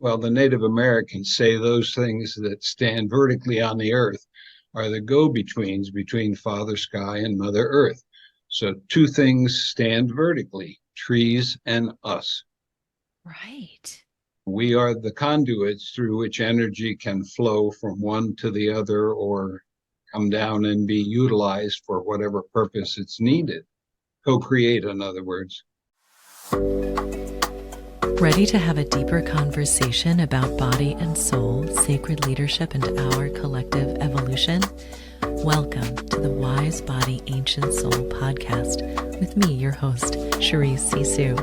well, the Native Americans say those things that stand vertically on the earth are the go-betweens between Father Sky and Mother Earth. So two things stand vertically, trees and us. Right. We are the conduits through which energy can flow from one to the other or come down and be utilized for whatever purpose it's needed. Co-create, in other words. Ready to have a deeper conversation about body and soul, sacred leadership, and our collective evolution? Welcome to the Wise Body Ancient Soul podcast with me, your host, Charisse Sisou.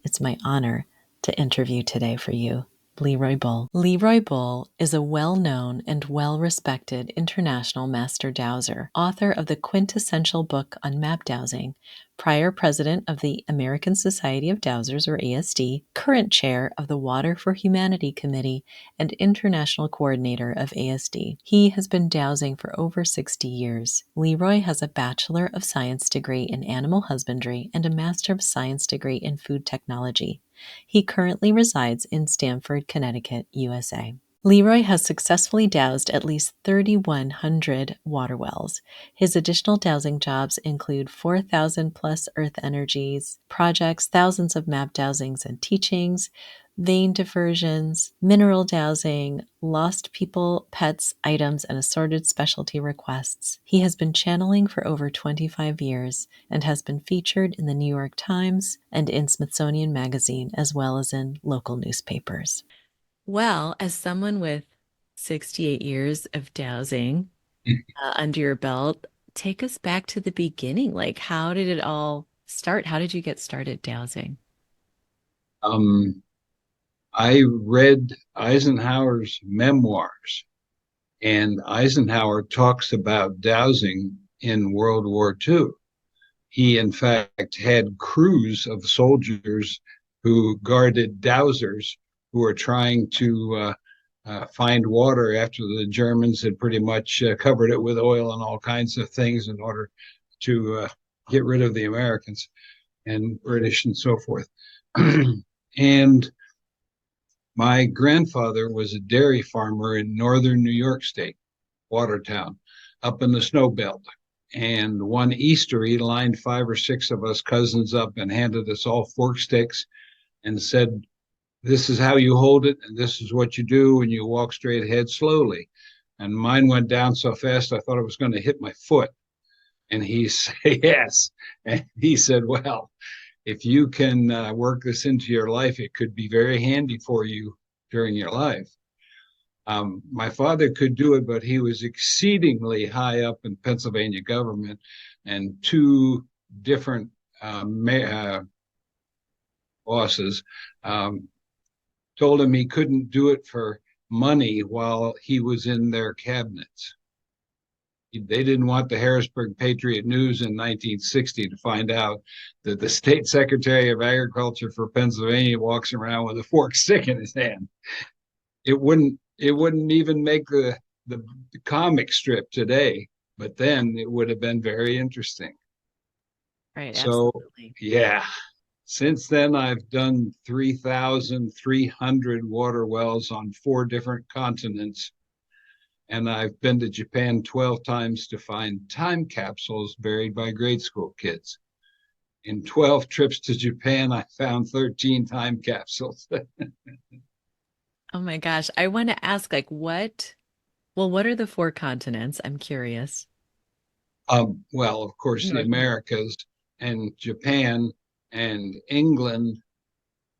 It's my honor to interview today for you Leroy Bull. Leroy Bull is a well-known and well-respected international master dowser, author of the quintessential book on map dowsing, prior president of the American Society of Dowsers, or ASD, current chair of the Water for Humanity Committee, and international coordinator of ASD. He has been dowsing for over 60 years. Leroy has a Bachelor of Science degree in Animal Husbandry and a Master of Science degree in Food Technology. He currently resides in Stamford, Connecticut, USA. Leroy has successfully dowsed at least 3,100 water wells. His additional dowsing jobs include 4,000 plus Earth Energies projects, thousands of map dowsings and teachings, vein diversions, mineral dowsing, lost people, pets, items, and assorted specialty requests. He has been channeling for over 25 years and has been featured in the New York Times and in Smithsonian Magazine, as well as in local newspapers. Well, as someone with 68 years of dowsing under your belt, take us back to the beginning. Like, how did it all start? How did you get started dowsing? I read Eisenhower's memoirs, and Eisenhower talks about dowsing in World War II. He, in fact, had crews of soldiers who guarded dowsers who were trying to find water after the Germans had pretty much covered it with oil and all kinds of things in order to get rid of the Americans and British and so forth. And my grandfather was a dairy farmer in northern New York State, Watertown, up in the snow belt. And one Easter, he lined 5 or 6 of us cousins up and handed us all fork sticks and said, "This is how you hold it, and this is what you do, and you walk straight ahead slowly." And mine went down so fast I thought it was going to hit my foot. And he said, "Yes." And he said, "Well, if you can work this into your life, it could be very handy for you during your life." My father could do it, but he was exceedingly high up in Pennsylvania government, and 2 different bosses told him he couldn't do it for money while he was in their cabinets. They didn't want the Harrisburg Patriot News in 1960 to find out that the state secretary of agriculture for Pennsylvania walks around with a fork stick in his hand. It wouldn't even make the comic strip today, but then it would have been very interesting. Right, So absolutely. yeah, since then I've done 3,300 water wells on 4 different continents, and I've been to Japan 12 times to find time capsules buried by grade school kids. In 12 trips to Japan, I found 13 time capsules. Oh my gosh. I want to ask, like, what are the 4 continents? I'm curious. Well, of course, the North Americas and Japan and England,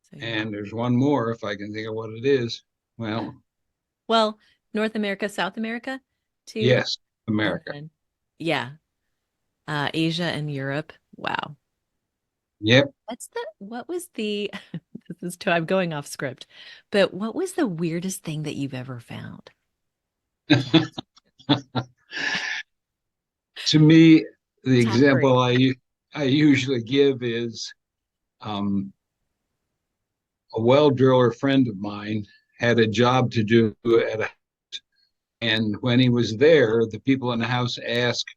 So you have, and there's one more if I can think of what it is. Well, well, North America, South America, too. yes, And America. then, yeah, Asia and Europe. Wow. Yep. What was the, I'm going off script, but what was the weirdest thing that you've ever found? Yeah. To me, the Top example 3. I usually give is a well driller friend of mine had a job to do at a, and when he was there, the people in the house asked,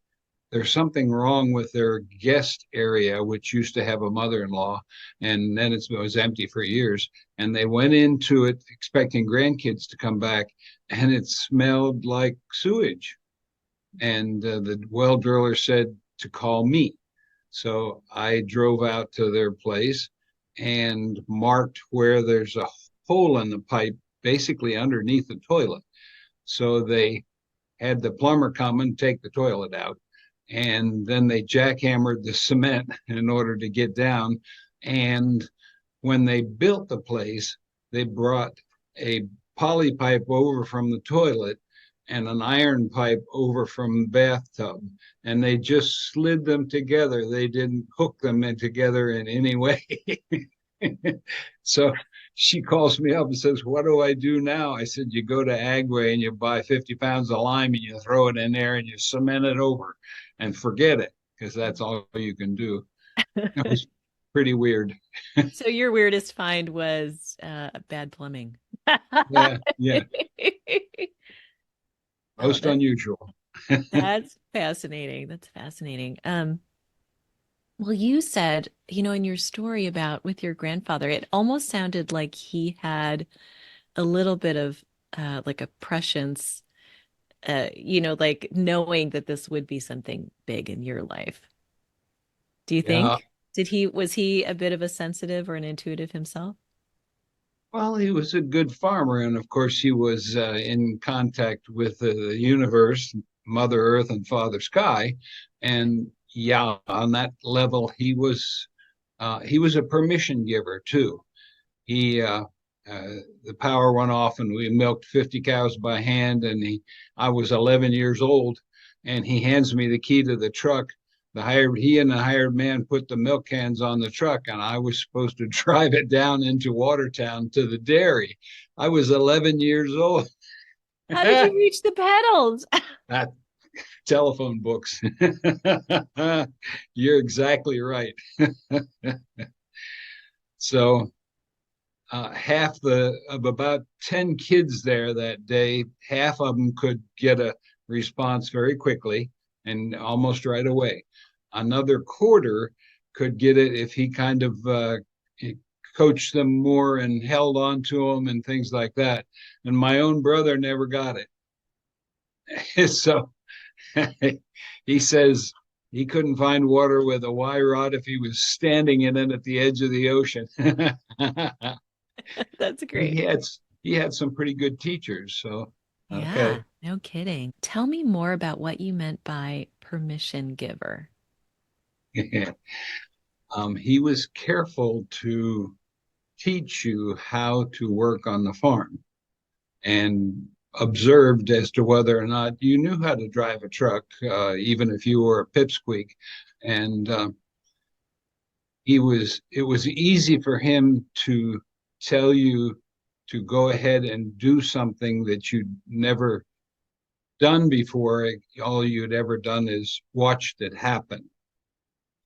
there's something wrong with their guest area, which used to have a mother-in-law, and then it was empty for years. And they went into it expecting grandkids to come back, and it smelled like sewage. And the well driller said to call me. So I drove out to their place and marked where there's a hole in the pipe, basically underneath the toilet. So they had the plumber come and take the toilet out. And then they jackhammered the cement in order to get down. And when they built the place, they brought a poly pipe over from the toilet and an iron pipe over from the bathtub. And they just slid them together. They didn't hook them in together in any way. So she calls me up and says, "What do I do now?" I said, "You go to Agway and you buy 50 pounds of lime and you throw it in there and you cement it over and forget it, because that's all you can do." It was pretty weird. So your weirdest find was bad plumbing. Yeah, yeah. Oh, Most unusual. that's fascinating. That's fascinating. Well, you said, in your story about with your grandfather, it almost sounded like he had a little bit of like a prescience, like knowing that this would be something big in your life. Do you Yeah. think? Was he a bit of a sensitive or an intuitive himself? Well, he was a good farmer. And of course, he was in contact with the universe, Mother Earth, and Father Sky. And yeah, on that level, he was a permission giver too. He the power went off and we milked 50 cows by hand, and I was 11 years old, and he hands me the key to the truck. He and the hired man put the milk cans on the truck, and I was supposed to drive it down into Watertown to the dairy. I was 11 years old. How did you reach the pedals? That telephone books. You're exactly right. So half of about 10 kids there that day, half of them could get a response very quickly and almost right away. Another quarter could get it if he kind of coached them more and held on to them and things like that. And my own brother never got it. So he says he couldn't find water with a Y rod if he was standing in it at the edge of the ocean. That's he great. had he had some pretty good teachers. So Yeah, okay. no kidding. Tell me more about what you meant by permission giver. He was careful to teach you how to work on the farm, and observed as to whether or not you knew how to drive a truck, even if you were a pipsqueak. And it was easy for him to tell you to go ahead and do something that you'd never done before. All you'd ever done is watched it happen.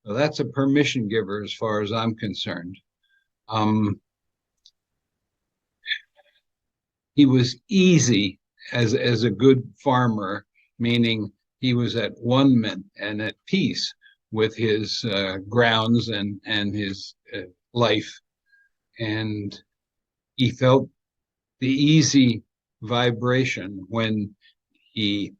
So that's a permission giver as far as I'm concerned. Um, he was easy as a good farmer, meaning he was at-one-ment and at peace with his grounds and his life, and he felt the easy vibration when he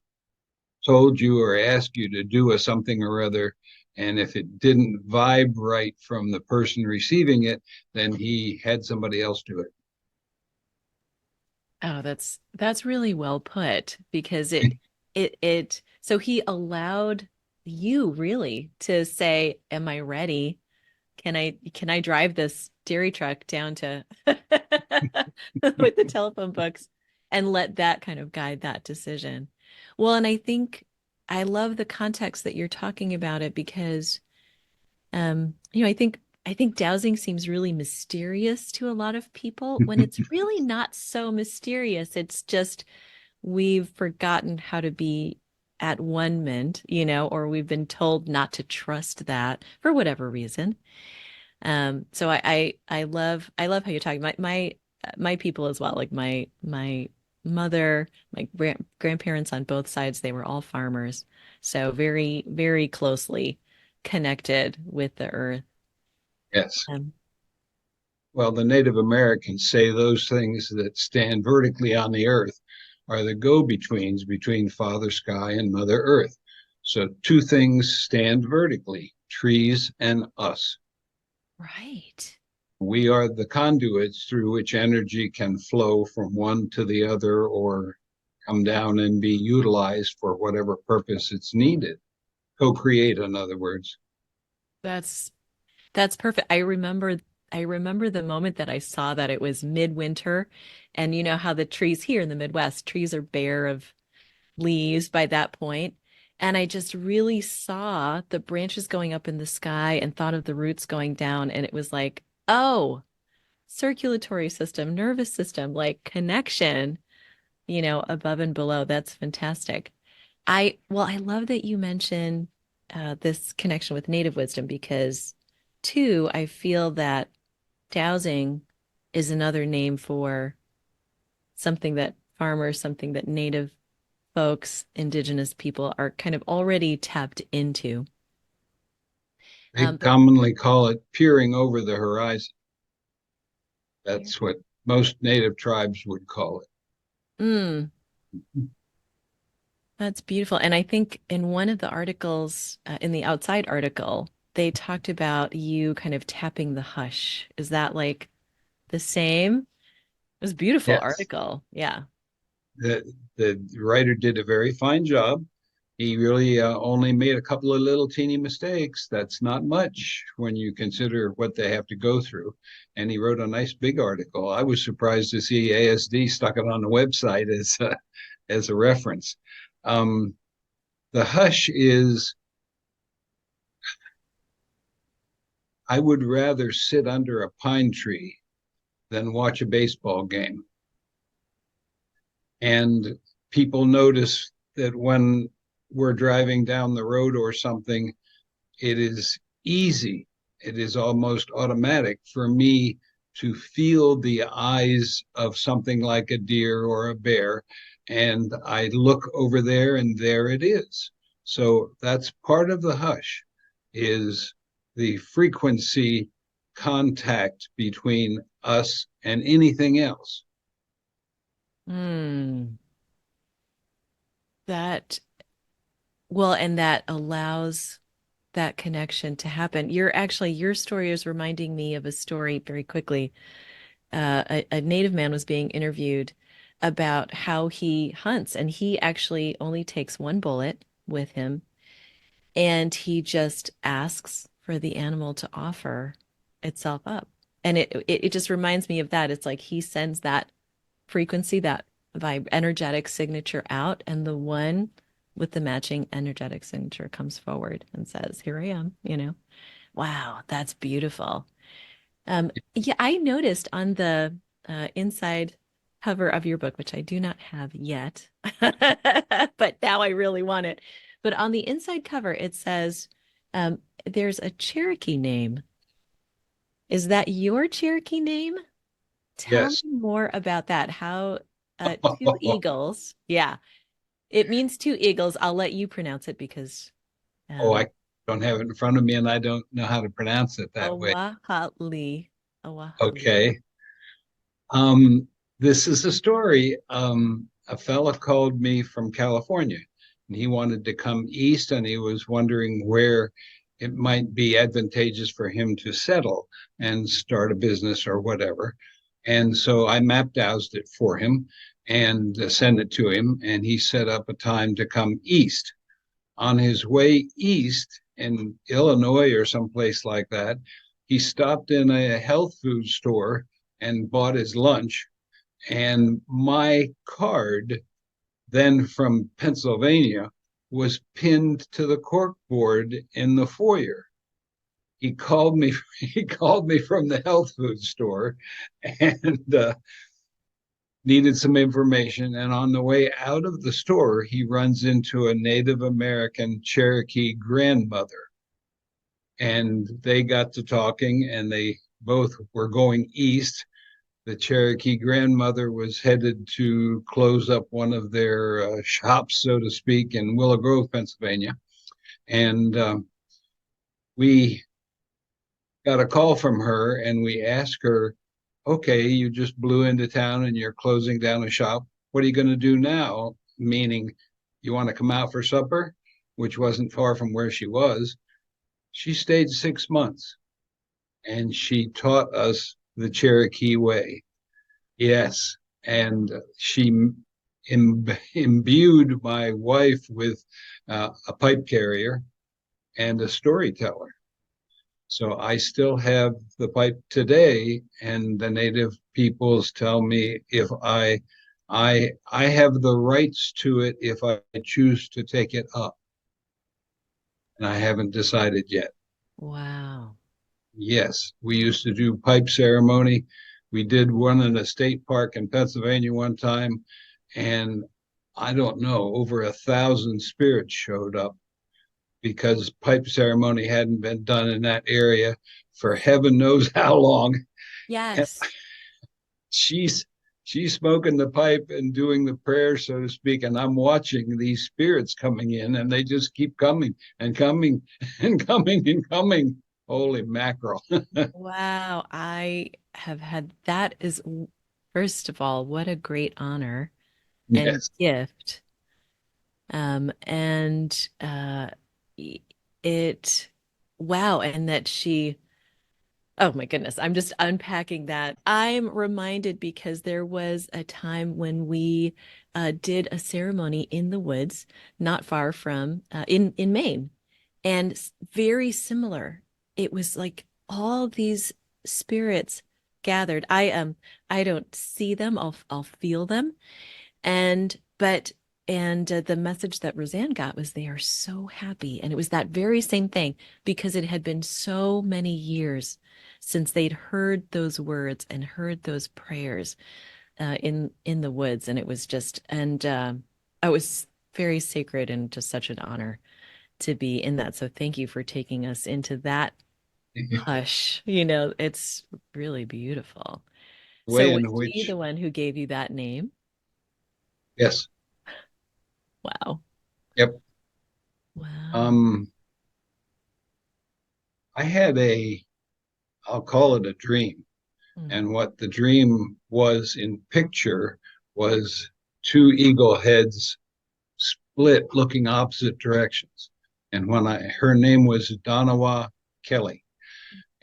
told you or asked you to do something or other. And if it didn't vibe right from the person receiving it, then he had somebody else do it. Oh, that's really well put because it so he allowed you really to say, "Am I ready? Can I drive this dairy truck down to with the telephone books and let that kind of guide that decision?" Well, and I think I love the context that you're talking about it because I think dowsing seems really mysterious to a lot of people when it's really not so mysterious. It's just we've forgotten how to be at-one-ment, or we've been told not to trust that for whatever reason. So I love how you're talking. My people as well, like my mother, my grandparents on both sides, they were all farmers. So very, very closely connected with the earth. Yes. Um, Well, the Native Americans say those things that stand vertically on the earth are the go-betweens between Father Sky and Mother Earth. So two things stand vertically, trees and us. right. We are the conduits through which energy can flow from one to the other or come down and be utilized for whatever purpose it's needed. Co-create, in other words. That's that's perfect. I remember the moment that I saw that it was midwinter, and you know how the trees here in the Midwest, trees are bare of leaves by that point. And I just really saw the branches going up in the sky and thought of the roots going down. And it was like, oh, circulatory system, nervous system, like connection, above and below. That's fantastic. I love that you mentioned this connection with native wisdom because, two, I feel that dowsing is another name for something that farmers, something that native folks, indigenous people are kind of already tapped into. They But commonly call it peering over the horizon. here, That's what most native tribes would call mm, it. that's beautiful. And I think in one of the articles, in the outside article, they talked about you kind of tapping the hush. Is that like the same? It was a beautiful Yes, article. Yeah. the writer did a very fine job. He really only made a couple of little teeny mistakes. That's not much when you consider what they have to go through. And he wrote a nice big article. I was surprised to see ASD stuck it on the website as a reference. Um, the hush is, I would rather sit under a pine tree than watch a baseball game. And people notice that when we're driving down the road or something, it is easy. It is almost automatic for me to feel the eyes of something like a deer or a bear. And I look over there and there it is. So that's part of the hush is the frequency contact between us and anything else. Mm, that, well, and that allows that connection to happen. Your story is reminding me of a story very quickly. A native man was being interviewed about how he hunts, and he actually only takes one bullet with him, and he just asks for the animal to offer itself up. And it just reminds me of that. It's like he sends that frequency, that vibe energetic signature out, and the one with the matching energetic signature comes forward and says, "Here I am." Wow, that's beautiful. Yeah, I noticed on the inside cover of your book, which I do not have yet, but now I really want it. But on the inside cover, it says there's a Cherokee name. Is that your Cherokee name? Tell me Yes. more about that. How two eagles. Yeah, it means two eagles. I'll let you pronounce it because Oh, um, I don't have it in front of me and I don't know how to pronounce it that way. Awahali. Awahali. Okay. Um, this is a story. A fella called me from California and he wanted to come east and he was wondering where it might be advantageous for him to settle and start a business or whatever. And so I mapped out it for him and sent it to him. And he set up a time to come east. On his way east in Illinois or someplace like that, he stopped in a health food store and bought his lunch. And my card, then from Pennsylvania, was pinned to the corkboard in the foyer. He called me. He called me from the health food store, and needed some information. And on the way out of the store, he runs into a Native American Cherokee grandmother. And they got to talking, and they both were going east. the Cherokee grandmother was headed to close up one of their shops, so to speak, in Willow Grove, Pennsylvania. And we got a call from her and we asked her, okay, you just blew into town and you're closing down a shop. What are you going to do now? Meaning, you want to come out for supper, which wasn't far from where she was. She stayed 6 months and she taught us the Cherokee way. Yes. And she imbued my wife with a pipe carrier and a storyteller. So I still have the pipe today, and the native peoples tell me if I have the rights to it if I choose to take it up, and I haven't decided yet. Wow. Yes, we used to do pipe ceremony. We did one in a state park in Pennsylvania one time, and I don't know, over 1,000 spirits showed up because pipe ceremony hadn't been done in that area for heaven knows how long. And Yes. she's she's smoking the pipe and doing the prayer, so to speak, and I'm watching these spirits coming in, and they just keep coming and coming and coming and coming. Holy mackerel. Wow. I have had that is, first of all, what a great honor and Yes. gift. And it, wow. And that she, oh my goodness, I'm just unpacking that. I'm reminded because there was a time when we did a ceremony in the woods, not far from in Maine, and very similar. It was like all these spirits gathered. I don't see them. I'll feel them, and but and the message that Roseanne got was they are so happy. And it was that very same thing because it had been so many years since they'd heard those words and heard those prayers in the woods. And it was just, and it was very sacred and just such an honor to be in that. So thank you for taking us into that hush. It's really beautiful. So Way was in she which, the one who gave you that name? yes. Wow. Yep. Wow. Um, I had I'll call it a dream. Mm. And what the dream was in picture was two eagle heads split looking opposite directions. And her name was Donawa Kelly.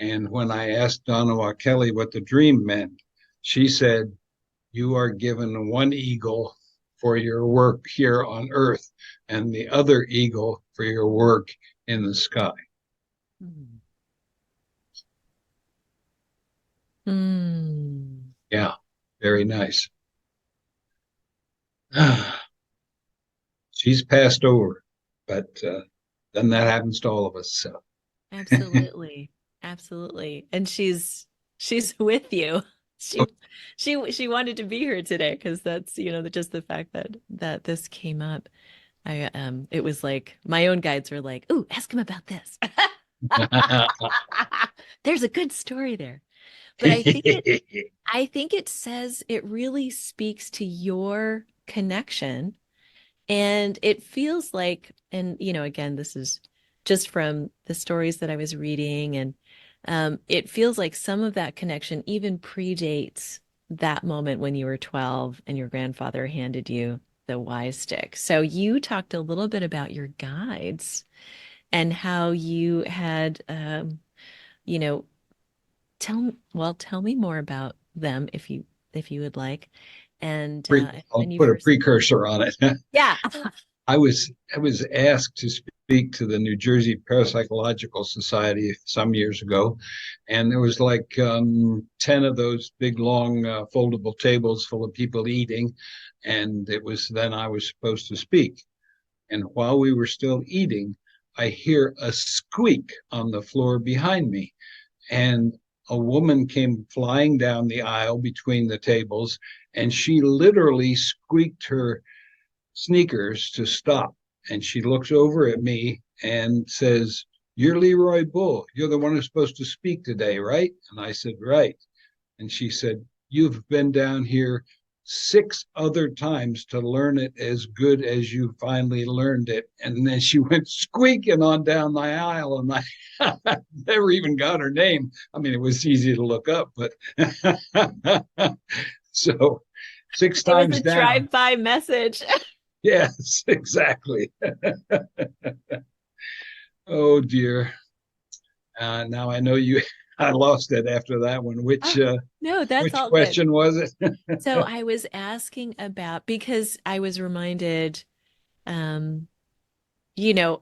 And when I asked Donawa Kelly what the dream meant, she said, you are given one eagle for your work here on earth and the other eagle for your work in the sky. Mm. Mm. Yeah, very nice. She's passed over, but then that happens to all of us. So Absolutely. Absolutely. And she's with you. She wanted to be here today because that's, just the fact that this came up. It was like my own guides were like, "Ooh, ask him about this." There's a good story there. But I think it says it really speaks to your connection. And it feels like, and again, this is just from the stories that I was reading, and it feels like some of that connection even predates that moment when you were 12 and your grandfather handed you the wise stick. So you talked a little bit about your guides and how you had, you know, tell me more about them if you would like, and I'll when you put a first, precursor on it. yeah. I was asked to speak to the New Jersey Parapsychological Society some years ago, and there was like 10 of those big long foldable tables full of people eating, and it was then I was supposed to speak. And while we were still eating, I hear a squeak on the floor behind me, and a woman came flying down the aisle between the tables, and she literally squeaked her sneakers to stop. And she looks over at me and says, you're Leroy Bull. You're the one who's supposed to speak today, right? And I said, right. And she said, you've been down here 6 other times to learn it as good as you finally learned it. And then she went squeaking on down the aisle, and I never even got her name. I mean, it was easy to look up, but so six It was times a down. drive-by message. Yes, exactly. Oh dear. Now I know you. I lost it after that one. Oh, no, that's Which all good. question was it? So I was asking about because I was reminded, um,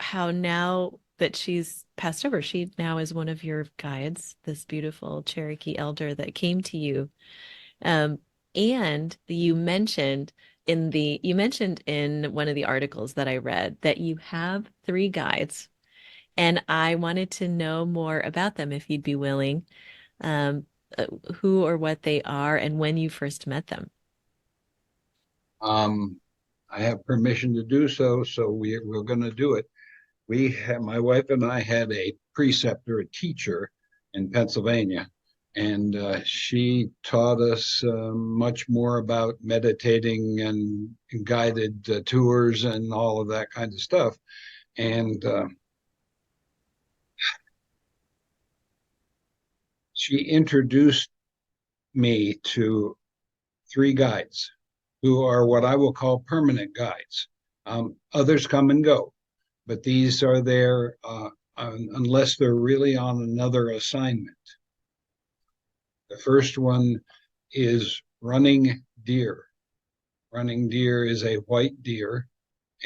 how now that she's passed over, she now is one of your guides, this beautiful Cherokee elder that came to you. Um, and you mentioned in one of the articles that I read that you have 3 guides, and I wanted to know more about them if you'd be willing, um, who or what they are and when you first met them. um, I have permission to do so, so we're going to do it. My wife and I had a preceptor, a teacher in Pennsylvania, and she taught us much more about meditating and guided tours and all of that kind of stuff. And she introduced me to 3 guides who are what I will call permanent guides. Others come and go, but these are there unless they're really on another assignment. The first one is running deer. Running deer is a white deer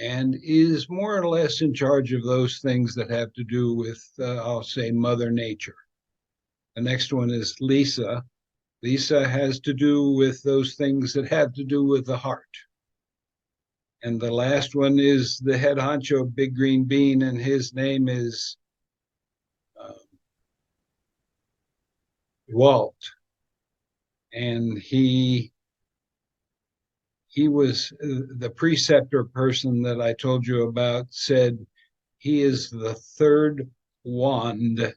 and is more or less in charge of those things that have to do with, I'll say, Mother Nature. The next one is Lisa. Lisa has to do with those things that have to do with the heart. And the last one is the head honcho, Big Green Bean, and his name is uh, Walt. And he was the preceptor person that I told you about said he is the third wand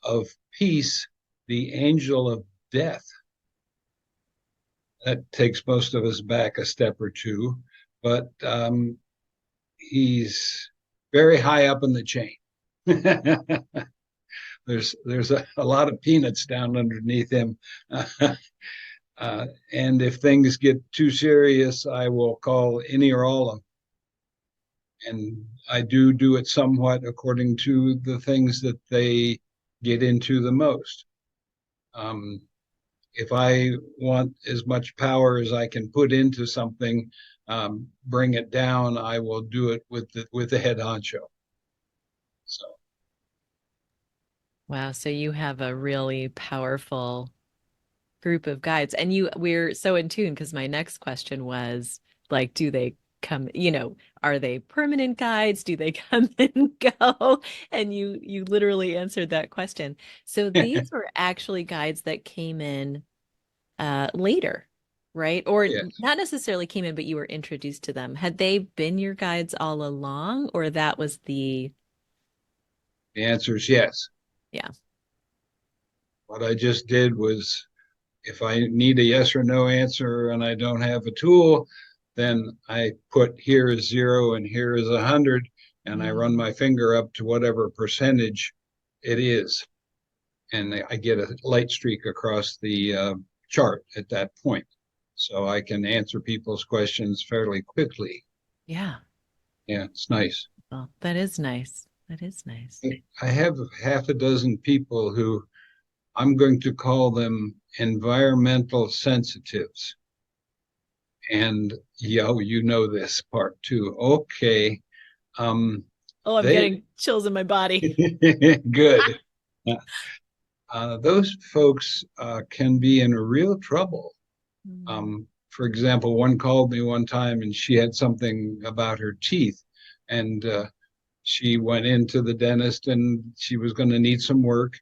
of peace, the angel of death. That takes most of us back a step or two, but he's very high up in the chain. there's a lot of peanuts down underneath him. And if things get too serious, I will call any or all of them. And I do it somewhat according to the things that they get into the most. Um, if I want as much power as I can put into something, bring it down, I will do it with the head honcho. So Wow, so you have a really powerful group of guides. And we're so in tune because my next question was like, do they come, are they permanent guides? Do they come and go? And you literally answered that question. So these were actually guides that came in later, right? Or yes, not necessarily came in, but you were introduced to them. Had they been your guides all along, or that was the answer is yes. yeah. What I just did was, if I need a yes or no answer and I don't have a tool, then I put here is 0 and here is 100, and I run Mm. my finger up to whatever percentage it is, and I get a light streak across the chart at that point, so I can answer people's questions fairly quickly. Yeah. Yeah, it's nice. Well, that is nice. That is nice. I have half a dozen people who I'm going to call them environmental sensitives. And you know this part too. Okay. Um, Oh, I'm they getting chills in my body. good. Those folks can be in real trouble. Mm. For example, one called me one time and she had something about her teeth, and she went into the dentist and she was going to need some work,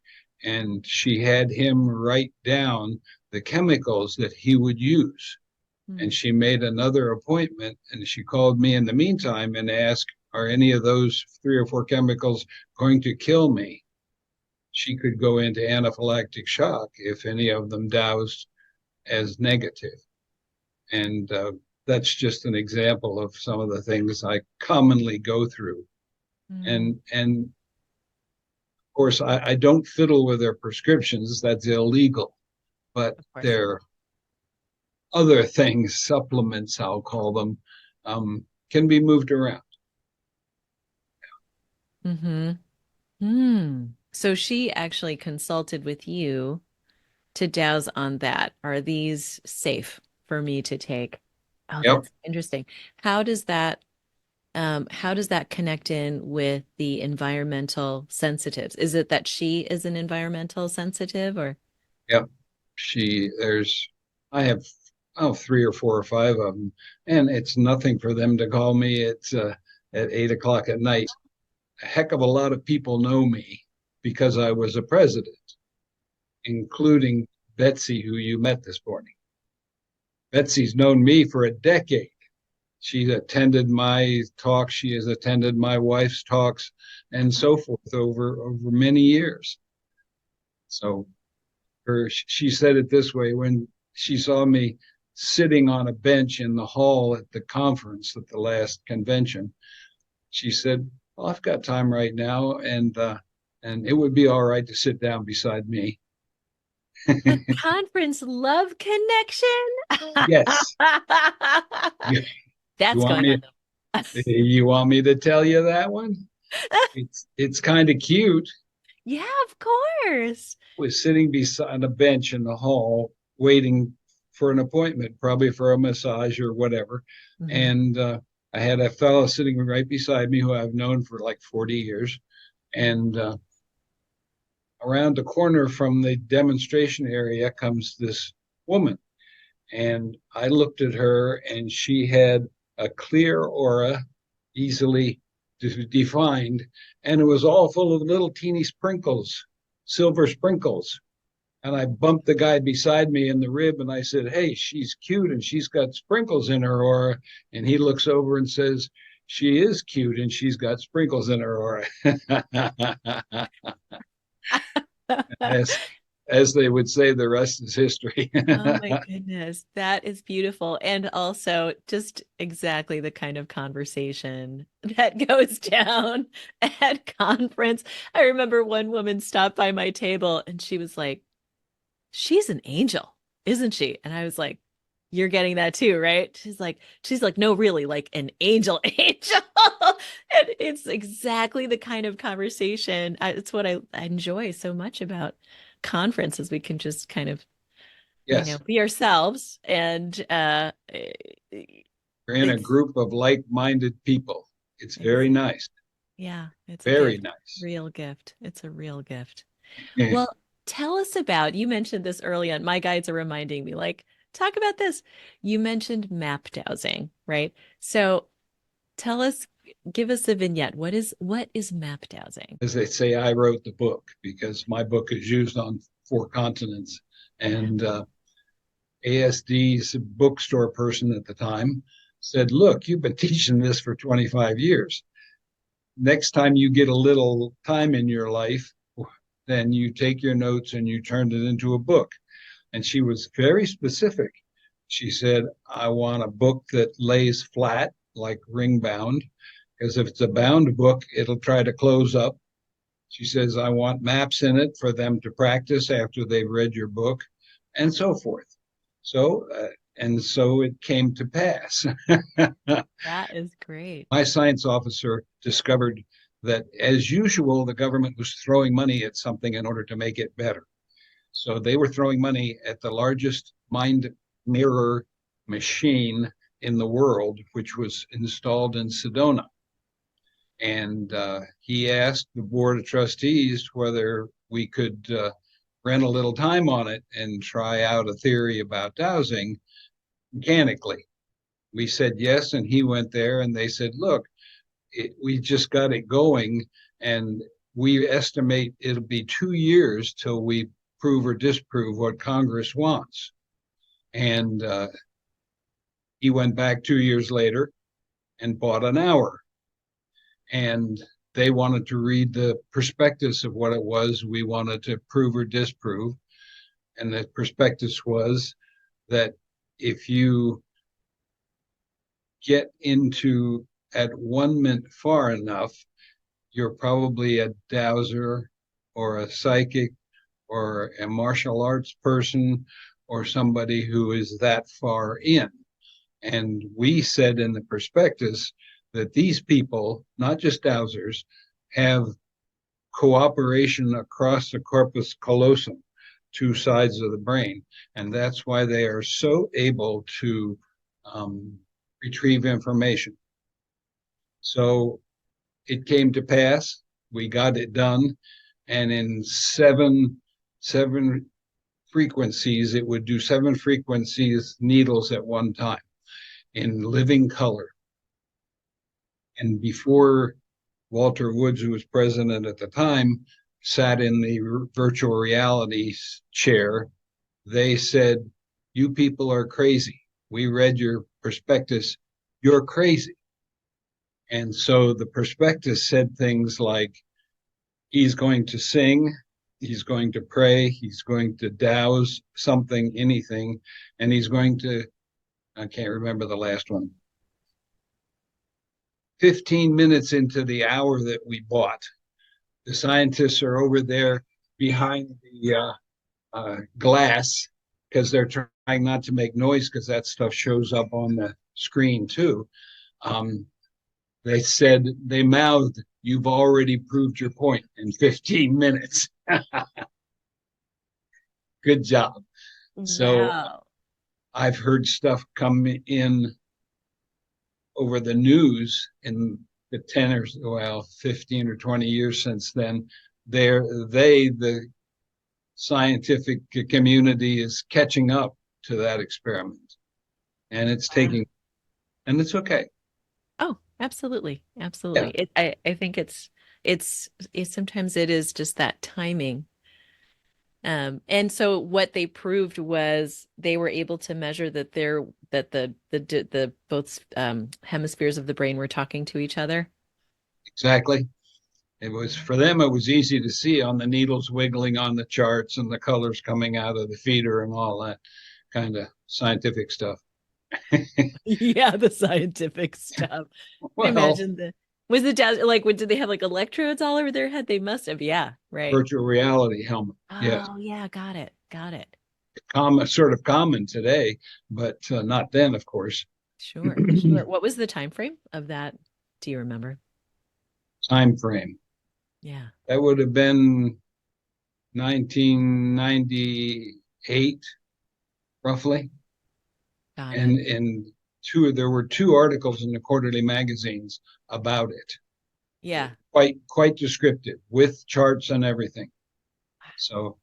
and she had him write down the chemicals that he would use. And Mm. she made another appointment, and she called me in the meantime and asked, are any of those 3 or 4 chemicals going to kill me? She could go into anaphylactic shock if any of them doused. as negative. And that's just an example of some of the things I commonly go through. And of course, I don't fiddle with their prescriptions. That's illegal. But Of course. their other things, supplements, I'll call them, can be moved around. Mm-hmm. Hmm. So she actually consulted with you to douse on that. Are these safe for me to take? Oh, Yep, that's interesting. How does that how does that connect in with the environmental sensitives? Is it that she is an environmental sensitive or? yep. I have, oh, 3 or 4 or 5 of them, and it's nothing for them to call me. It's at 8 o'clock at night. A heck of a lot of people know me because I was a president, including Betsy, who you met this morning. Betsy's known me for a decade. She's attended my talks, she has attended my wife's talks, and so forth over many years. So she said it this way when she saw me sitting on a bench in the hall at the conference at the last convention. She said, well, I've got time right now, and it would be all right to sit down beside me. The conference love connection. Yes. You, you That's want going on me you want me to tell you that one? It's kind of cute. Yeah, of course. Was sitting beside a bench in the hall waiting for an appointment, probably for a massage or whatever. Mhm. And I had a fellow sitting right beside me who I've known for like 40 years. And around the corner from the demonstration area comes this woman. And I looked at her, and she had a clear aura, easily defined, and it was all full of little teeny sprinkles, silver sprinkles. And I bumped the guy beside me in the rib, and I said, hey, she's cute and she's got sprinkles in her aura. And he looks over and says, she is cute and she's got sprinkles in her aura. as, as they would say, the rest is history. Oh my goodness, that is beautiful. And also just exactly the kind of conversation that goes down at conference. I remember one woman stopped by my table and she was like, she's an angel, isn't she? And I was like, you're getting that too, right? She's like, no, really, like an angel, angel. And it's exactly the kind of conversation. It's what I enjoy so much about conferences. We can just kind of, Yes, be ourselves and you're in a it's group of like-minded people. It's very exactly. nice. Yeah, it's a Very gift. nice. Real gift. It's a real gift. Yeah. Well, tell us about, you mentioned this early on. My guides are reminding me, like, talk about this. You mentioned map dowsing, right? So tell us, give us a vignette. What is map dowsing? As they say, I wrote the book because my book is used on 4 continents. Yeah. And ASD's bookstore person at the time said, look, you've been teaching this for 25 years. Next time you get a little time in your life, then you take your notes and you turn it into a book. And she was very specific. She said, I want a book that lays flat, like ring bound, because if it's a bound book, it'll try to close up. She says, I want maps in it for them to practice after they've read your book, and so forth. And so it came to pass. That is great. My science officer discovered that, as usual, the government was throwing money at something in order to make it better. So they were throwing money at the largest mind mirror machine in the world, which was installed in Sedona. And he asked the board of trustees whether we could rent a little time on it and try out a theory about dowsing mechanically. We said yes, and he went there, and they said, look, we just got it going, and we estimate it'll be 2 years till we prove or disprove what Congress wants. And he went back 2 years later and bought an hour. And they wanted to read the prospectus of what it was we wanted to prove or disprove. And the prospectus was that if you get into at-one-ment far enough, you're probably a dowser or a psychic or a martial arts person or somebody who is that far in. And we said in the prospectus that these people, not just dowsers, have cooperation across the corpus callosum, two sides of the brain. And that's why they are so able to retrieve information. So it came to pass. We got it done. And in seven frequencies, it would do seven frequencies needles at one time in living color. And before Walter Woods, who was president at the time, sat in the virtual reality chair, they said, "You people are crazy. We read your prospectus. You're crazy." And so the prospectus said things like, he's going to sing, he's going to pray, he's going to douse something, anything, and he's going to, I can't remember the last one. 15 minutes into the hour that we bought, the scientists are over there behind the glass because they're trying not to make noise because that stuff shows up on the screen too. They said, they mouthed, "You've already proved your point in 15 minutes. Good job." So Wow. I've heard stuff come in over the news in the 10 or well 15 or 20 years since then. The scientific community is catching up to that experiment, and it's Wow. taking, and it's okay. Oh, absolutely. Yeah, Absolutely. I think it's sometimes it is just that timing. And so what they proved was they were able to measure that the both hemispheres of the brain were talking to each other. exactly. It was, for them, it was easy to see on the needles wiggling on the charts and the colors coming out of the feeder and all that kind of scientific stuff. Yeah, the scientific stuff. I Well, imagine was the jazz like did they have like electrodes all over their head? They must have, yeah, right. virtual reality helmet. Yes, Oh yeah, got it. Got it. common, sort of common today, but not then, of course. Sure, sure. What was the time frame of that? Do you remember? Time frame. Yeah, That would have been 1998, roughly. got it. And there were two articles in the quarterly magazines about it. Yeah. Quite descriptive with charts and everything. So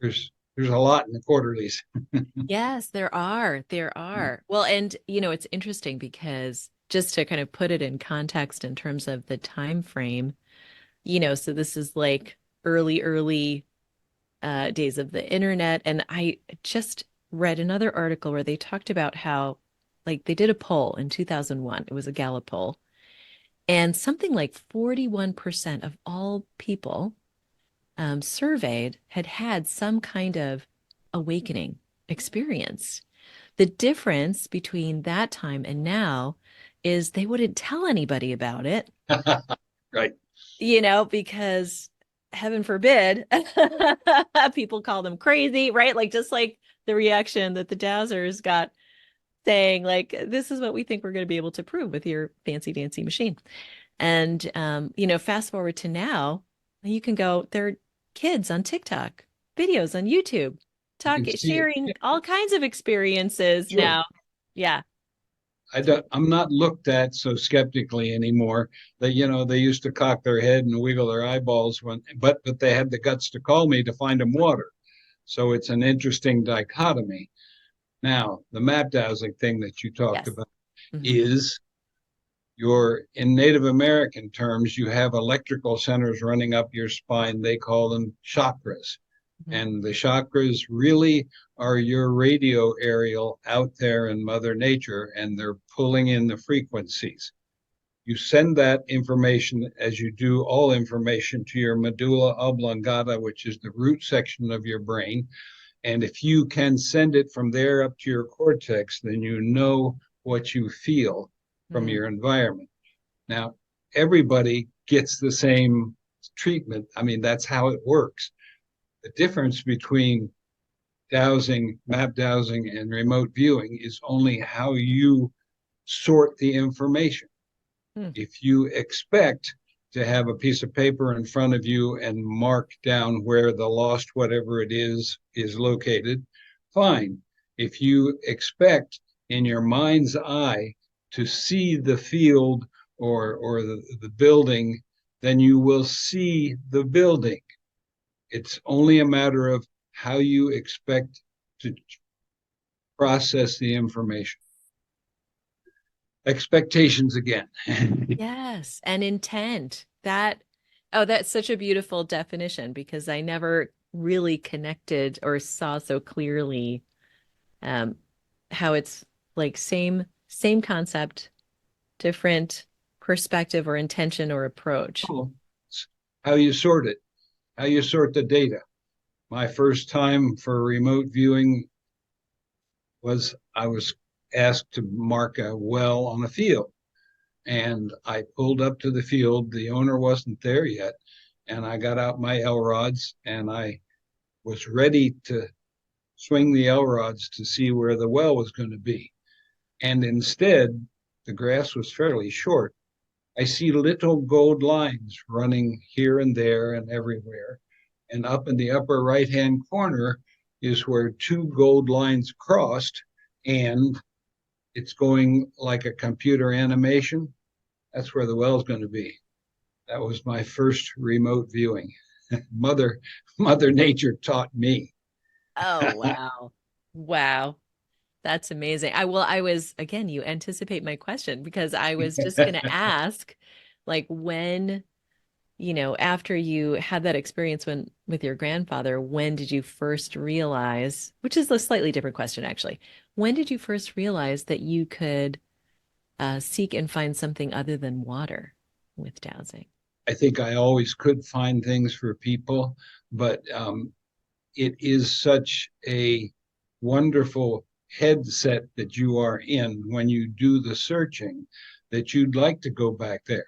there's a lot in the quarterlies. Yes, there are. There are. Well, and it's interesting because just to kind of put it in context in terms of the time frame, so this is like early days of the internet. And I just read another article where they talked about how like they did a poll in 2001. It was a Gallup poll, and something like 41% of all people surveyed had had some kind of awakening experience. The difference between that time and now is they wouldn't tell anybody about it, Right. because heaven forbid people call them crazy, right? Like just like the reaction that the Dowsers got saying, like, this is what we think we're going to be able to prove with your fancy dancy machine. And fast forward to now, you can go, there are kids on TikTok, videos on YouTube, You can see it. sharing all kinds of experiences Sure. now. Yeah. I'm not looked at so skeptically anymore that, they used to cock their head and wiggle their eyeballs but they had the guts to call me to find them water. So it's an interesting dichotomy. Now, the map dowsing thing that you talked Yes. about Hmm. is in Native American terms, you have electrical centers running up your spine. They call them chakras. Hmm. And the chakras really are your radio aerial out there in Mother Nature, and they're pulling in the frequencies. You send that information, as you do all information, to your medulla oblongata, which is the root section of your brain. And if you can send it from there up to your cortex, then you know what you feel from Mm. your environment. Now, everybody gets the same treatment. I mean, that's how it works. The difference between dowsing, map dowsing, and remote viewing is only how you sort the information. Mm. If you expect to have a piece of paper in front of you and mark down where the lost whatever it is located, fine. If you expect in your mind's eye to see the field or the building, then you will see the building. It's only a matter of how you expect to process the information. Expectations again. Yes, and intent. That's such a beautiful definition because I never really connected or saw so clearly um, how it's like same concept, different perspective or intention or approach. How you sort it, how you sort the data. My first time for remote viewing was I was asked to mark a well on a field. And I pulled up to the field. The owner wasn't there yet. And I got out my L rods and I was ready to swing the L rods to see where the well was going to be. And instead, the grass was fairly short. I see little gold lines running here and there and everywhere. And up in the upper right hand corner is where two gold lines crossed, and it's going like a computer animation. That's where the well is going to be. That was my first remote viewing. Mother, Mother Nature taught me. Oh, wow. Wow. That's amazing. I was, again, you anticipate my question because I was just going to ask, like, when, after you had that experience with your grandfather, when did you first realize, which is a slightly different question, actually, when did you first realize that you could seek and find something other than water with dowsing? I think I always could find things for people, but it is such a wonderful headset that you are in when you do the searching that you'd like to go back there.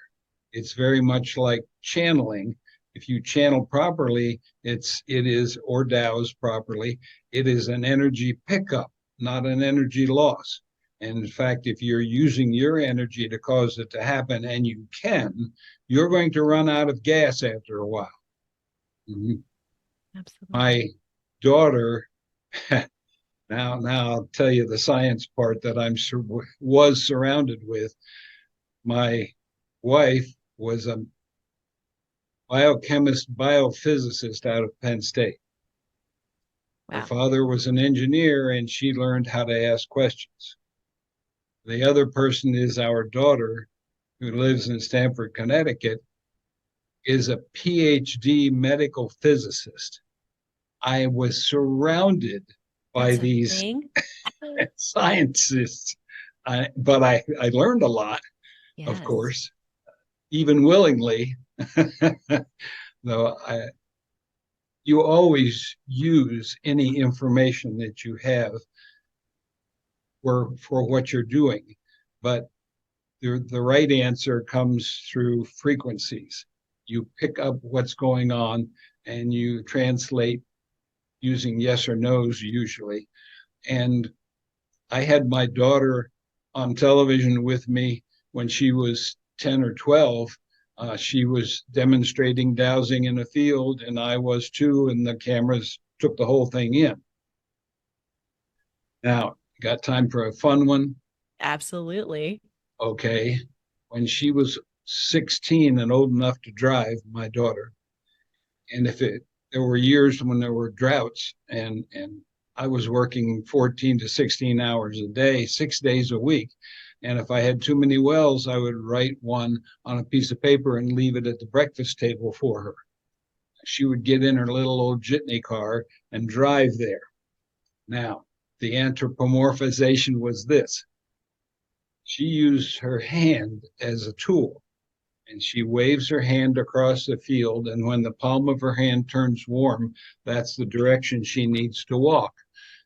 It's very much like channeling. If you channel properly, it is or douse properly, it is an energy pickup, not an energy loss. And in fact, if you're using your energy to cause it to happen, and you can, you're going to run out of gas after a while. Mm-hmm. Absolutely. My daughter, now I'll tell you the science part that was surrounded with. My wife was a biochemist, biophysicist out of Penn State. Her Wow. father was an engineer, and she learned how to ask questions. The other person is our daughter, who lives in Stamford, Connecticut, is a PhD medical physicist. I was surrounded by That's a these thing. scientists, but I learned a lot, of Yes. course, even willingly. Though you always use any information that you have for what you're doing, but the right answer comes through frequencies. You pick up what's going on and you translate using yes or no's usually. And I had my daughter on television with me when she was 10 or 12. She was demonstrating dowsing in a field, and I was too, and the cameras took the whole thing in. Now, got time for a fun one? Absolutely. Okay. When she was 16 and old enough to drive, my daughter, and there were years when there were droughts, and I was working 14 to 16 hours a day, 6 days a week. And if I had too many wells, I would write one on a piece of paper and leave it at the breakfast table for her. She would get in her little old jitney car and drive there. Now, the anthropomorphization was this: she used her hand as a tool, And she waves her hand across the field. And when the palm of her hand turns warm, that's the direction she needs to walk.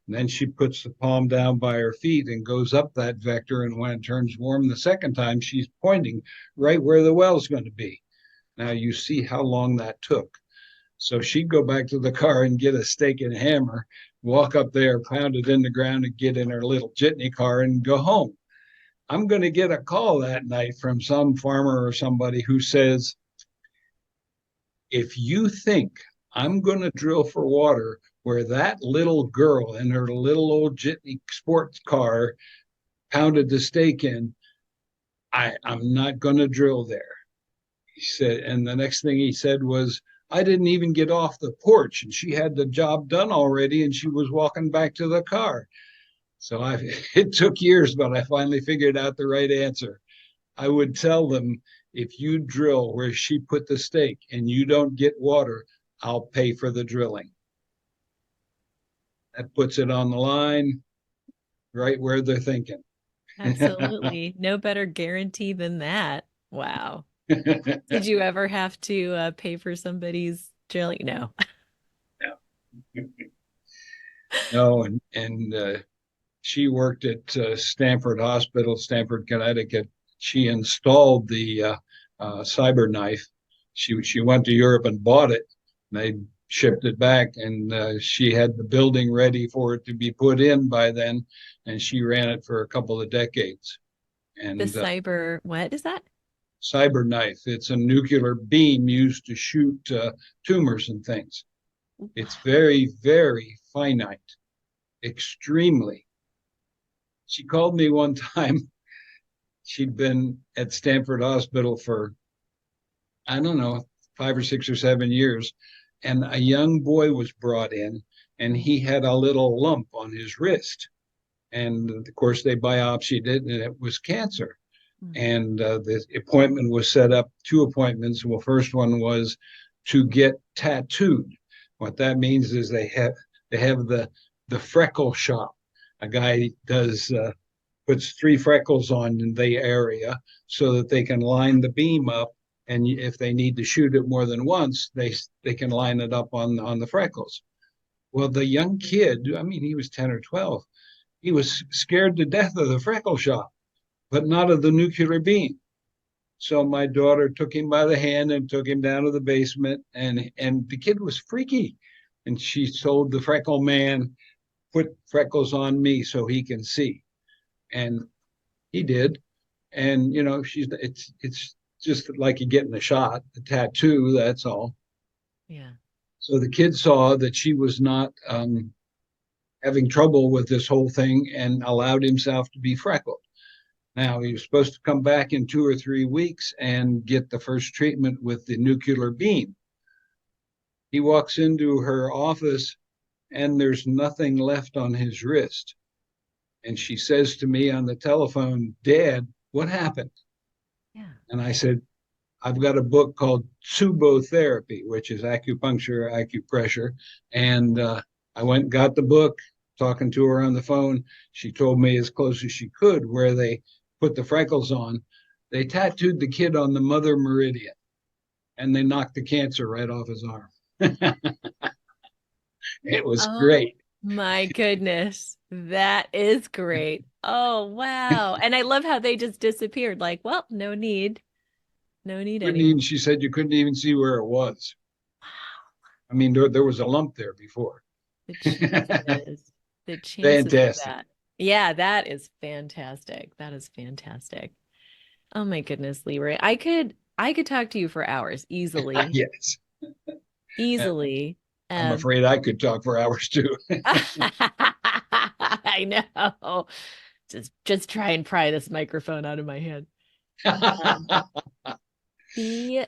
And then she puts the palm down by her feet and goes up that vector. And when it turns warm the second time, she's pointing right where the well's going to be. Now you see how long that took. So she'd go back to the car and get a stake and hammer, walk up there, pound it in the ground, and get in her little jitney car and go home. I'm going to get a call that night from some farmer or somebody who says, if you think I'm going to drill for water where that little girl in her little old jitney sports car pounded the stake in, I'm not going to drill there. He said, and the next thing he said was, I didn't even get off the porch and she had the job done already and she was walking back to the car. So it took years, but I finally figured out the right answer. I would tell them, if you drill where she put the stake and you don't get water, I'll pay for the drilling. That puts it on the line right where they're thinking. Absolutely. No better guarantee than that. Wow. Did you ever have to pay for somebody's drilling? No. No, and she worked at Stanford Hospital, Stamford, Connecticut. She installed the cyber knife. She went to Europe and bought it. They shipped it back, and she had the building ready for it to be put in by then, and she ran it for a couple of decades. The And cyber, what is that? cyber knife, it's a nuclear beam used to shoot tumors and things. It's very, very finite, extremely. She called me one time. She'd been at Stanford Hospital for, I don't know, 5 or 6 or 7 years. And a young boy was brought in and he had a little lump on his wrist. And of course, they biopsied it and it was cancer. And the appointment was set up, 2 appointments. Well, first one was to get tattooed. What that means is they have the freckle shop. A guy does puts 3 freckles on in the area so that they can line the beam up. And if they need to shoot it more than once, they can line it up on the freckles. Well, the young kid, I mean, he was 10 or 12. He was scared to death of the freckle shop, but not of the nuclear beam. So my daughter took him by the hand and took him down to the basement, and the kid was freaky. And she told the freckle man, put freckles on me so he can see. And he did. And you know, it's just like you getting a shot, a tattoo, that's all. Yeah. So the kid saw that she was not having trouble with this whole thing and allowed himself to be freckled. Now he was supposed to come back in 2 or 3 weeks and get the first treatment with the nuclear beam. He walks into her office and there's nothing left on his wrist. And she says to me on the telephone, Dad, what happened? Yeah. And I said, I've got a book called Subotherapy, which is acupuncture, acupressure. And I went and got the book, talking to her on the phone. She told me as close as she could where they put the freckles on. They tattooed the kid on the mother meridian and they knocked the cancer right off his arm. It was Oh great. my goodness. That is great. Oh, wow. And I love how they just disappeared. Like, well, no need. No need Couldn't anymore. even, she said you couldn't even see where it was. I mean, there was a lump there before. The chances. The chances of Fantastic. that. Yeah, that is fantastic. That is fantastic. Oh my goodness, Leroy. I could talk to you for hours easily. Yes. Easily. I'm Um afraid I could talk for hours too. I know. Just try and pry this microphone out of my hand. Um, the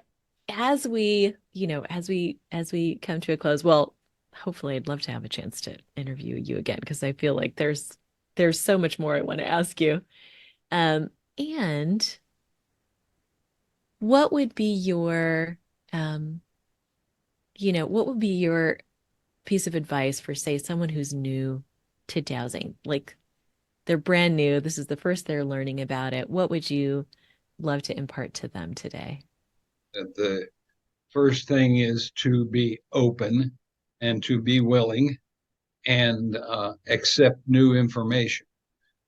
as we, as we come to a close, well, hopefully I'd love to have a chance to interview you again because I feel like there's so much more I want to ask you. And what would be your um, what would be your piece of advice for, say, someone who's new to dowsing? Like they're brand new, this is the first they're learning about it. What would you love to impart to them today? That the first thing is to be open and to be willing and accept new information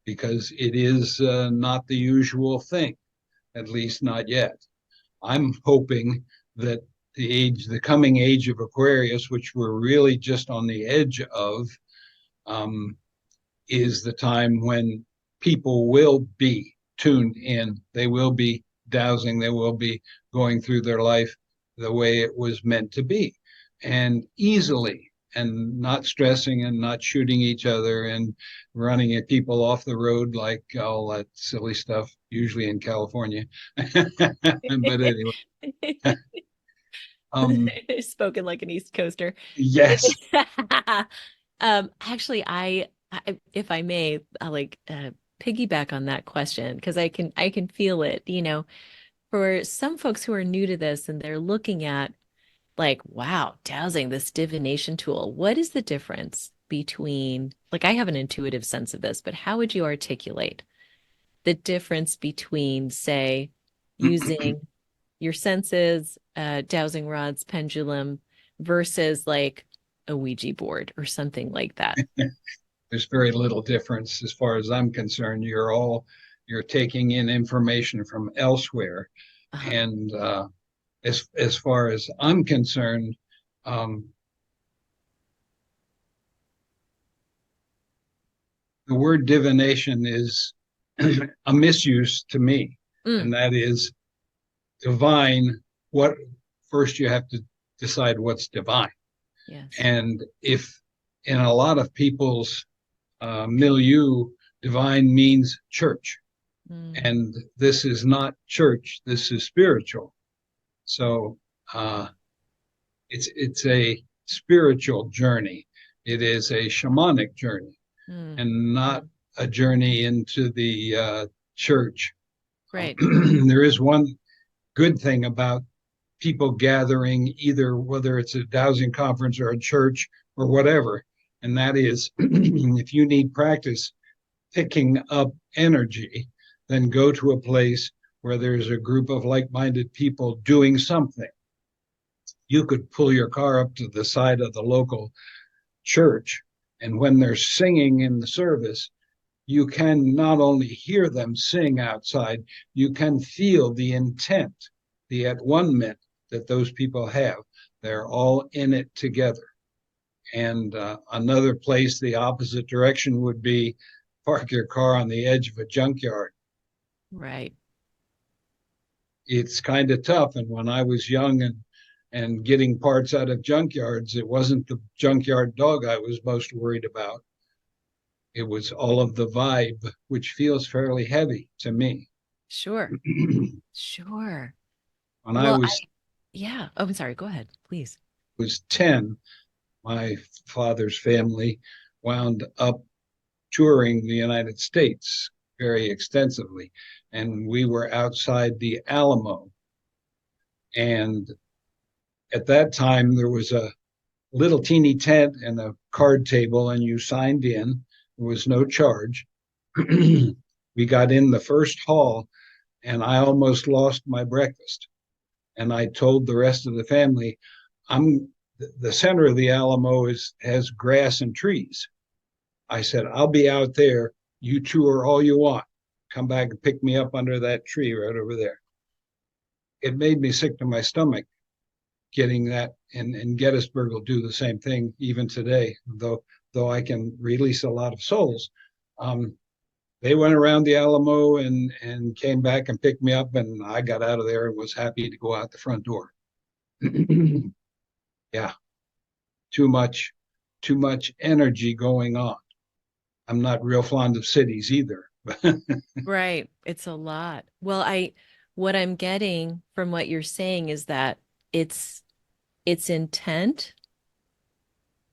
because it is not the usual thing, at least not yet. I'm hoping that the coming age of Aquarius, which we're really just on the edge of, um, is the time when people will be tuned in. They will be dowsing. They will be going through their life the way it was meant to be and easily and not stressing and not shooting each other and running at people off the road like all that silly stuff, usually in California. But anyway, um, Spoken like an East Coaster. yes. Actually, if I may, I like piggyback on that question because I can feel it. For some folks who are new to this and they're looking at like, wow, dowsing, this divination tool. What is the difference between, like, I have an intuitive sense of this, but how would you articulate the difference between, say, using your senses, dowsing rods, pendulum, versus like a Ouija board or something like that? There's very little difference as far as I'm concerned. You're taking in information from elsewhere, Uh-huh. and as far as I'm concerned, um, the word divination is a misuse to me, Mm, and that is divine. What first you have to decide what's divine, yes. and if in a lot of people's milieu, divine means church. Mm, And this is not church, this is spiritual. So uh, it's a spiritual journey. It is a shamanic journey mm, and not a journey into the church. right. There is one good thing about people gathering, either whether it's a dowsing conference or a church or whatever, and that is if you need practice picking up energy, then go to a place where there's a group of like minded people doing something. You could pull your car up to the side of the local church, and when they're singing in the service, you can not only hear them sing outside, you can feel the intent, the at-one-ment that those people have. They're all in it together. And another place, the opposite direction would be park your car on the edge of a junkyard. Right. It's kind of tough. And when I was young and getting parts out of junkyards, it wasn't the junkyard dog I was most worried about. It was all of the vibe, which feels fairly heavy to me. Sure. When Sure. I Well, yeah. Oh, I'm sorry. Go ahead, please. was 10, my father's family wound up touring the United States very extensively. And we were outside the Alamo. And at that time, there was a little teeny tent and a card table, and you signed in. There was no charge. We got in the first hall, and I almost lost my breakfast. And I told the rest of the family, I'm the center of the Alamo has grass and trees. I said, I'll be out there. You tour all you want. Come back and pick me up under that tree right over there. It made me sick to my stomach getting that, and Gettysburg will do the same thing even today, though I can release a lot of souls. Um, they went around the Alamo and came back and picked me up, and I got out of there and was happy to go out the front door. Yeah, too much, too much energy going on. I'm not real fond of cities either. Right. It's a lot. Well, what I'm getting from what you're saying is that it's it's intent.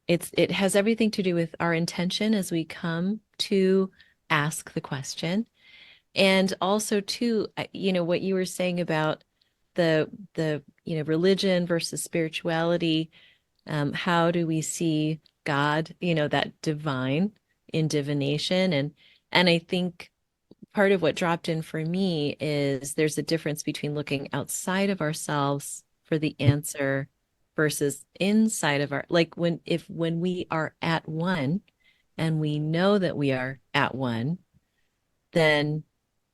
It has everything to do with our intention as we come to ask the question. And also too, what you were saying about the religion versus spirituality. How do we see God, that divine in divination? And I think part of what dropped in for me is there's a difference between looking outside of ourselves for the answer versus inside of our, like when we are at one and we know that we are at one, then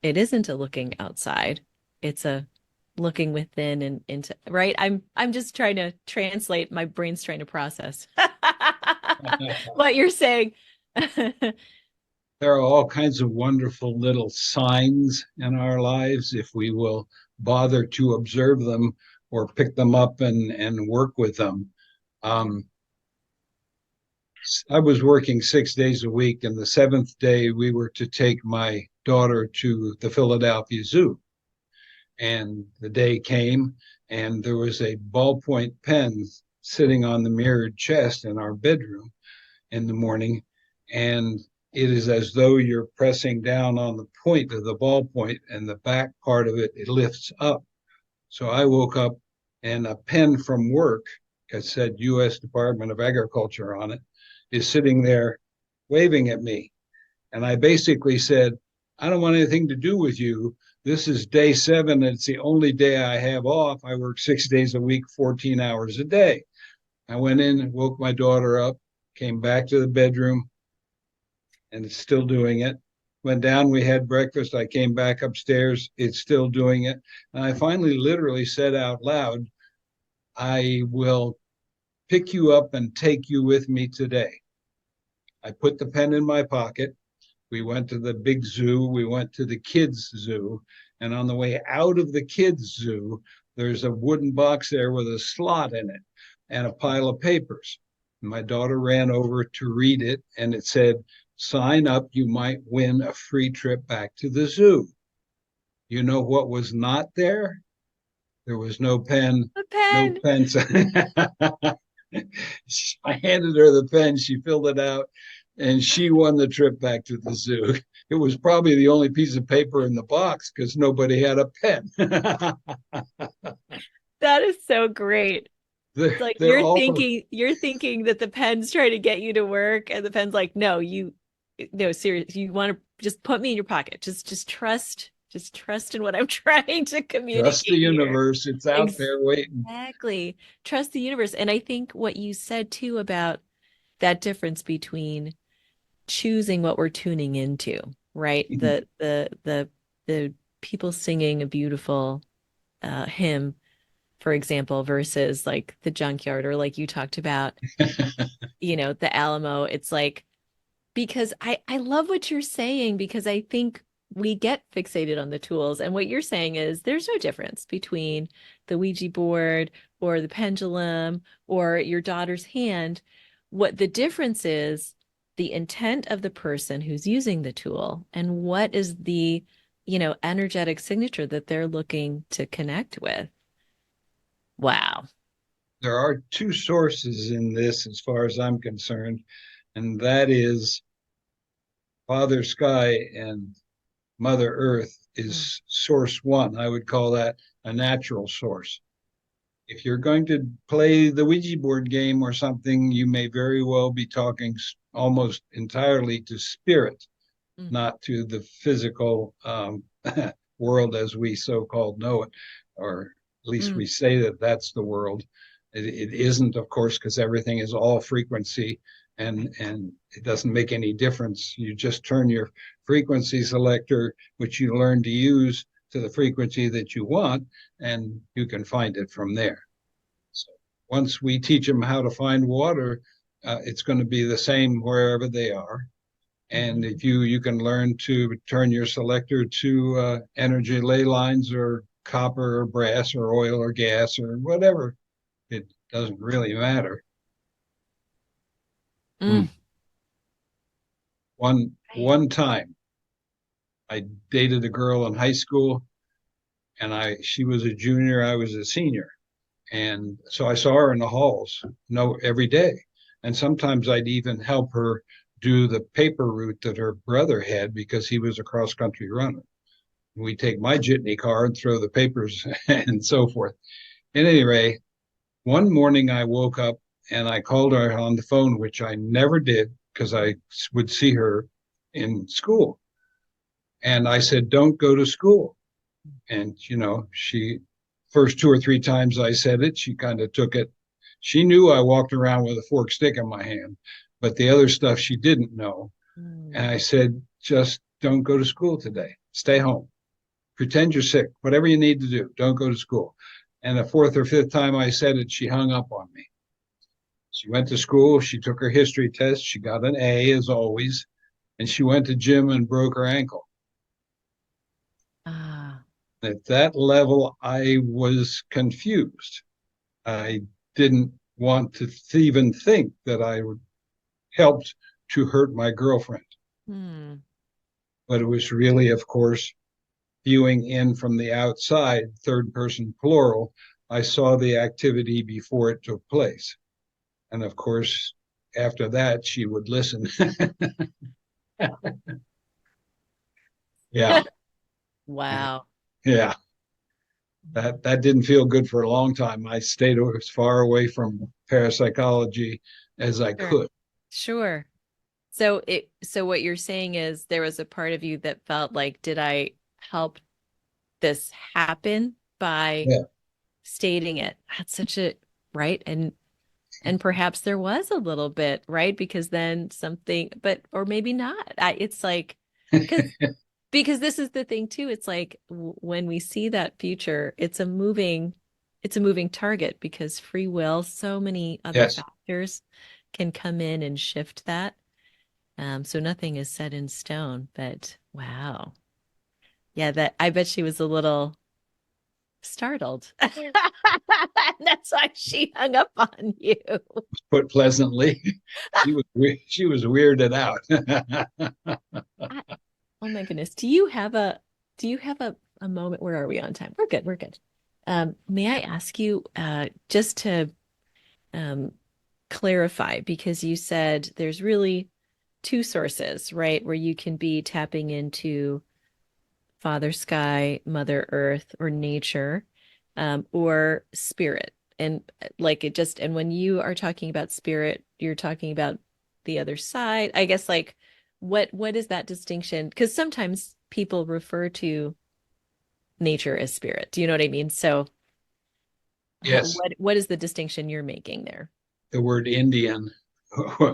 it isn't a looking outside. It's a looking within and into, right? I'm just trying to translate. My brain's trying to process what you're saying. There are all kinds of wonderful little signs in our lives if we will bother to observe them or pick them up and work with them. Um, I was working 6 days a week, and the seventh day we were to take my daughter to the Philadelphia Zoo. And the day came, and there was a ballpoint pen sitting on the mirrored chest in our bedroom in the morning. And it is as though you're pressing down on the point of the ballpoint, and the back part of it lifts up. So I woke up, and a pen from work that said U.S. Department of Agriculture on it is sitting there waving at me. And I basically said, I don't want anything to do with you. This is day 7. And it's the only day I have off. I work 6 days a week, 14 hours a day. I went in and woke my daughter up, came back to the bedroom, and it's still doing it. Went down, we had breakfast. I came back upstairs, it's still doing it. And I finally literally said out loud, I will pick you up and take you with me today. I put the pen in my pocket. We went to the big zoo. We went to the kids' zoo. And on the way out of the kids' zoo, there's a wooden box there with a slot in it and a pile of papers. And my daughter ran over to read it, and it said, sign up, you might win a free trip back to the zoo. You know what was not there? There was no pen, A no pen. pencil. I handed her the pen. She filled it out, and she won the trip back to the zoo. It was probably the only piece of paper in the box because nobody had a pen. That is so great. It's they're, like they're all you're thinking that the pen's trying to get you to work, and the pen's like, no, no, serious. You want to just put me in your pocket. Just trust in what I'm trying to trust the communicate here. universe. It's out there waiting. Exactly. Trust the universe. And I think what you said too about that difference between choosing what we're tuning into, right? The people singing a beautiful hymn, for example, versus like the junkyard, or like you talked about, the Alamo. It's like, because I love what you're saying, because I think we get fixated on the tools. And what you're saying is there's no difference between the Ouija board or the pendulum or your daughter's hand. What the difference is, the intent of the person who's using the tool, and what is the, energetic signature that they're looking to connect with. Wow. There are two sources in this, as far as I'm concerned, and that is Father Sky and Mother Earth Mm, is source one. I would call that a natural source. If you're going to play the Ouija board game or something, you may very well be talking almost entirely to spirit, mm, not to the physical world as we so-called know it, or at least mm, we say that that's the world. It isn't, of course, because everything is all frequency, and it doesn't make any difference. You just turn your frequency selector, which you learn to use, to the frequency that you want, and you can find it from there. So once we teach them how to find water, it's going to be the same wherever they are. And mhm. if you can learn to turn your selector to energy ley lines or copper or brass or oil or gas or whatever, it doesn't really matter. Mm. Hmm. One time, I dated a girl in high school, and I she was a junior, I was a senior, and so I saw her in the halls, no, every day, and sometimes I'd even help her do the paper route that her brother had because he was a cross country runner. We take my jitney car and throw the papers and so forth. At any rate, one morning I woke up and I called her on the phone, which I never did because I would see her in school. And I said, don't go to school. And, she, first two or three times I said it, she kind of took it. She knew I walked around with a forked stick in my hand, but the other stuff she didn't know. And Mm. I said, just don't go to school today. Stay home. Pretend you're sick. Whatever you need to do, don't go to school. And the fourth or fifth time I said it, she hung up on me. She went to school. She took her history test. She got an A, as always. And she went to gym and broke her ankle. Ah. At that level, I was confused. I didn't want to even think that I would helped to hurt my girlfriend. Hmm. But it was really, of course, viewing in from the outside, third person plural. I saw the activity before it took place. And of course, after that, she would listen. Yeah. Wow. Yeah. That didn't feel good for a long time. I stayed as far away from parapsychology as I Sure. could. Sure. So what you're saying is there was a part of you that felt like, did I help this happen by Yeah. stating it? That's such a right. And perhaps there was a little bit, right? Because then something, but or maybe not. It's like because because this is the thing too. It's like when we see that future, it's a moving target because free will, so many other Yes. factors can come in and shift that. So nothing is set in stone, but wow. Yeah, that I bet she was a little startled. That's why she hung up on you. Put pleasantly. She was weirded out. I- oh my goodness. Do you have a moment? Where are we on time? We're good. We're good. May I ask you, just to um, clarify, because you said there's really two sources, right? Where you can be tapping into Father Sky, Mother Earth, or nature, or spirit. And like it just, and when you are talking about spirit, you're talking about the other side. I guess like what is that distinction? Because sometimes people refer to nature as spirit. Do you know what I mean? So Yes. what is the distinction you're making there? The word Indian,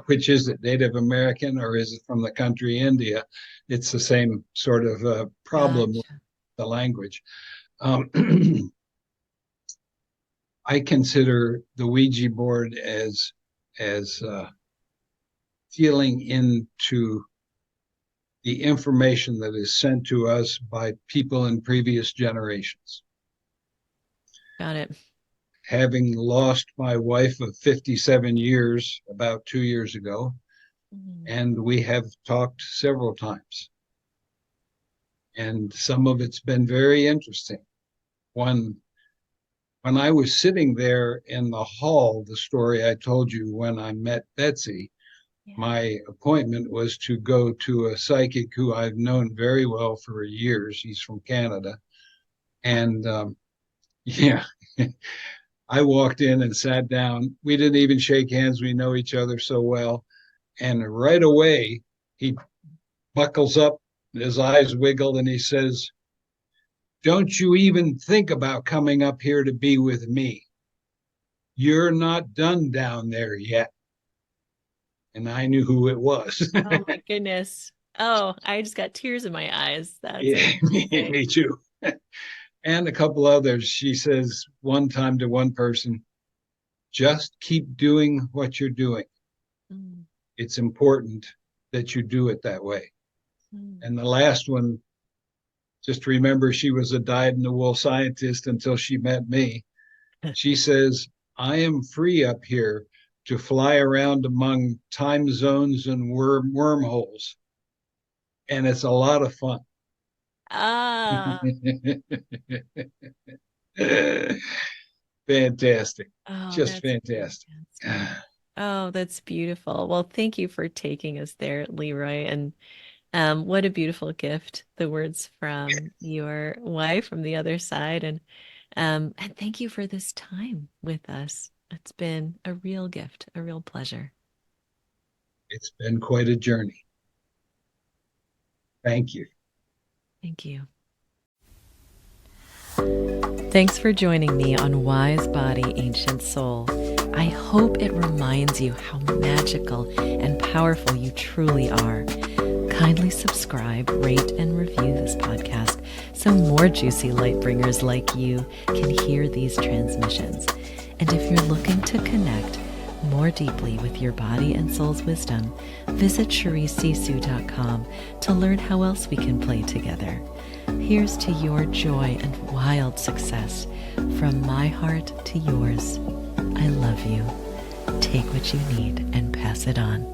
which is it, Native American or is it from the country India? It's the same sort of problem with Gotcha. the language. Um, I consider the Ouija board as feeling into the information that is sent to us by people in previous generations. Got it. Having lost my wife of 57 years about 2 years ago, Mm. and we have talked several times. And some of it's been very interesting. One, when I was sitting there in the hall, the story I told you when I met Betsy, Yeah. my appointment was to go to a psychic who I've known very well for years. He's from Canada. And yeah, I walked in and sat down. We didn't even shake hands. We know each other so well. And right away, he buckles up, his eyes wiggle, and he says, don't you even think about coming up here to be with me. You're not done down there yet. And I knew who it was. Oh my goodness. Oh, I just got tears in my eyes. That's Yeah, amazing. me too. And a couple others. She says one time to one person, just keep doing what you're doing. Mm, It's important that you do it that way. mm. And the last one, just remember she was a dyed in the wool scientist until she met me. She says, I am free up here to fly around among time zones and wormholes. And it's a lot of fun. Ah, Fantastic. oh, Just that's fantastic. fantastic. Oh, that's beautiful. Well, thank you for taking us there, Leroy. And what a beautiful gift, the words from your wife from the other side. And thank you for this time with us. It's been a real gift, a real pleasure. It's been quite a journey. Thank you. Thank you. Thanks for joining me on Wise Body, Ancient Soul. I hope it reminds you how magical and powerful you truly are. Kindly subscribe, rate, and review this podcast so more juicy light bringers like you can hear these transmissions. And if you're looking to connect more deeply with your body and soul's wisdom, visit CharisseSisou.com to learn how else we can play together. Here's to your joy and wild success, from my heart to yours. I love you. Take what you need and pass it on.